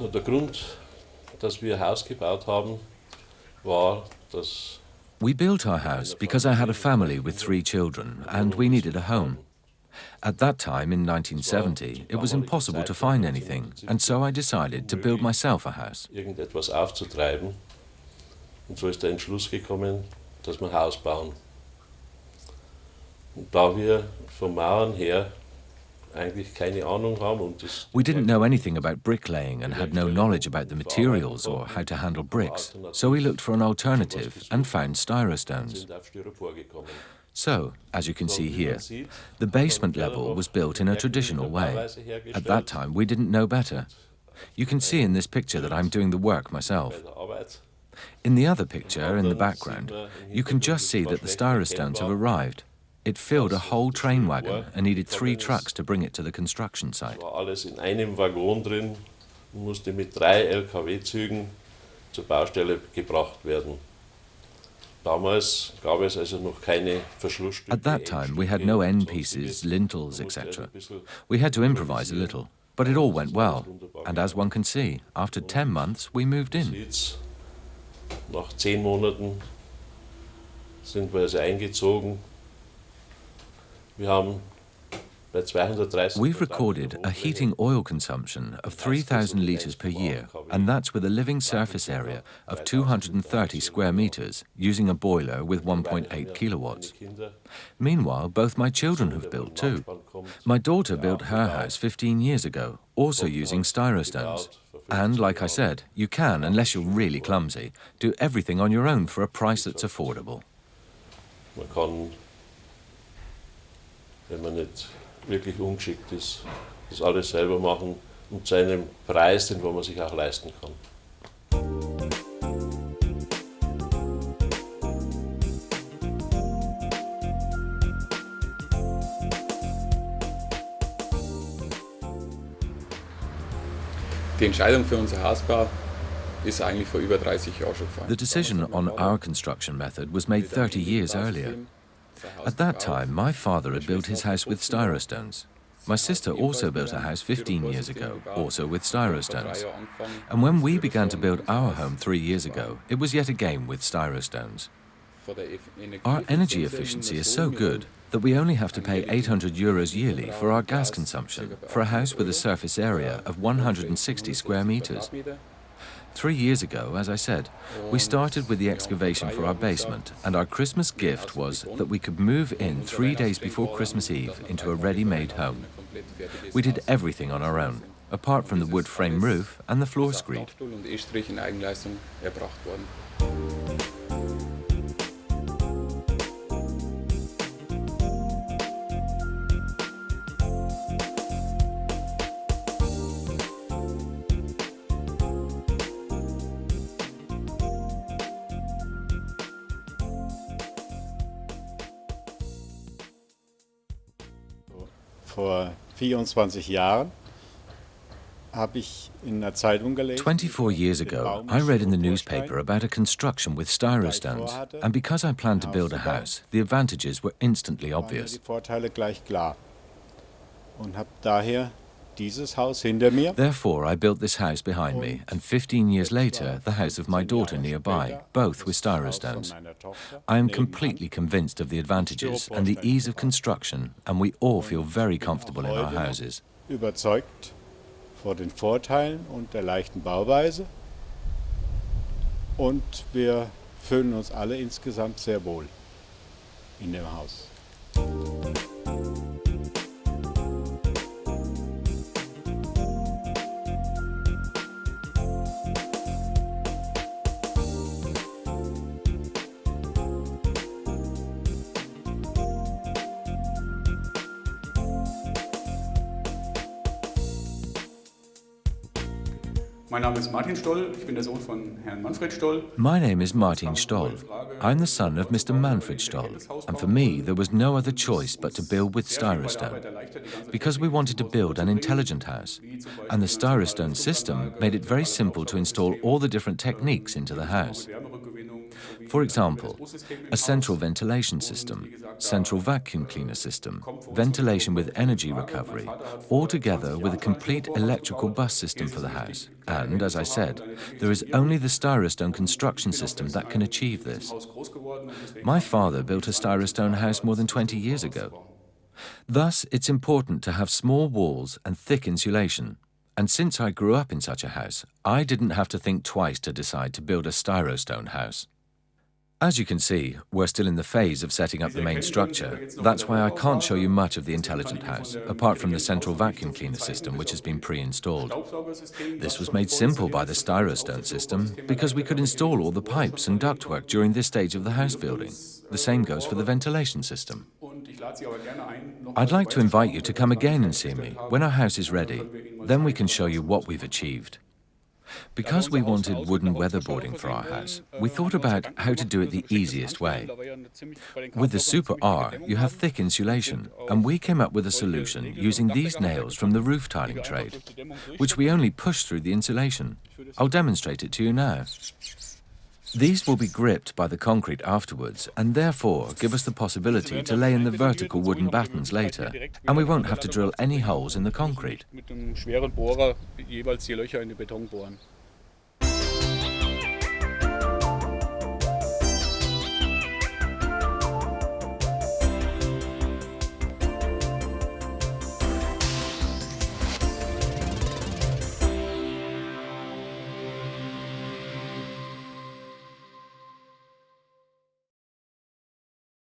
So, der Grund, dass wir ein Haus gebaut haben, war, dass We built our house because I had a family with 3 children and we needed a home. At that time, in 1970, it was impossible to find anything, and so I decided to build myself a house. irgendetwas aufzutreiben. Und so ist der Entschluss gekommen, dass wir ein Haus bauen. Und da wir vom Mauern her eigentlich keine Ahnung haben und das We didn't know anything about bricklaying and had no knowledge about the materials or how to handle bricks, so we looked for an alternative and found Styro Stones. sind auf Styropor gekommen. So, as you can see here, the basement level was built in a traditional way. At that time, we didn't know better. You can see in this picture that I'm doing the work myself. Bei der Arbeit. In the other picture, in the background, you can just see that the Styro Stones have arrived. It filled a whole train wagon and needed 3 trucks to bring it to the construction site. War alles in einem Waggon drin und musste mit 3 LKW-Zügen zur Baustelle gebracht werden. Damals gab es also noch keine Verschlussstücke. At that time, we had no end pieces, lintels, etc. We had to improvise a little, but it all went well. And as one can see, after 10 months, we moved in. Jetzt, nach 10 Monaten sind wir also eingezogen. Wir haben bei 230 We've recorded a heating oil consumption of 3,000 litres per year, and that's with a living surface area of 230 square metres, using a boiler with 1.8 kilowatts. Meanwhile, both my children have built too. My daughter built her house 15 years ago, also using Styro Stones. And like I said, you can, unless you're really clumsy, do everything on your own for a price that's affordable. Man kann, wenn man nicht wirklich ungeschickt ist, das alles selber machen und zu einem Preis, den man sich auch leisten kann. Die Entscheidung für unser Hausbau ist eigentlich vor über 30 Jahren schon gefallen. The decision on our construction method was made 30 years earlier. At that time, my father had built his house with Styro Stones. My sister also built a house 15 years ago, also with Styro Stones. And when we began to build our home 3 years ago, it was yet again with Styro Stones. Our energy efficiency is so good that we only have to pay €800 yearly for our gas consumption for a house with a surface area of 160 square meters. 3 years ago, as I said, we started with the excavation for our basement, and our Christmas gift was that we could move in 3 days before Christmas Eve into a ready-made home. We did everything on our own, apart from the wood frame roof and the floor screed. Vor 24 Jahren habe ich in einer Zeitung gelesen. 24 years ago, I read in the newspaper about a construction with Styro Stones, and because I planned to build a house, the advantages were instantly obvious. Die Vorteile gleich klar und habe daher dieses Haus hinter mir. Therefore, I built this house behind me, and 15 years later, the house of my daughter nearby, both with Styro Stones. I am completely convinced of the advantages and the ease of construction, and we all feel very comfortable in our houses. Überzeugt von den Vorteilen und der leichten Bauweise, und wir fühlen uns alle insgesamt sehr wohl in dem Haus. Mein Name ist Martin Stoll, ich bin der Sohn von Herrn Manfred Stoll. My name is Martin Stoll. I'm the son of Mr. Manfred Stoll, and for me there was no other choice but to build with Styro Stone, because we wanted to build an intelligent house, and the Styro Stone system made it very simple to install all the different techniques into the house. For example, a central ventilation system, central vacuum cleaner system, ventilation with energy recovery, all together with a complete electrical bus system for the house. And, as I said, there is only the Styro Stone construction system that can achieve this. My father built a Styro Stone house more than 20 years ago. Thus, it's important to have small walls and thick insulation. And since I grew up in such a house, I didn't have to think twice to decide to build a Styro Stone house. As you can see, we're still in the phase of setting up the main structure. That's why I can't show you much of the intelligent house, apart from the central vacuum cleaner system, which has been pre-installed. This was made simple by the Styro Stone system because we could install all the pipes and ductwork during this stage of the house building. The same goes for the ventilation system. I'd like to invite you to come again and see me when our house is ready. Then we can show you what we've achieved. Because we wanted wooden weatherboarding for our house, we thought about how to do it the easiest way. With the Super R, you have thick insulation, and we came up with a solution using these nails from the roof tiling trade, which we only push through the insulation. I'll demonstrate it to you now. These will be gripped by the concrete afterwards and therefore give us the possibility to lay in the vertical wooden battens later, and we won't have to drill any holes in the concrete.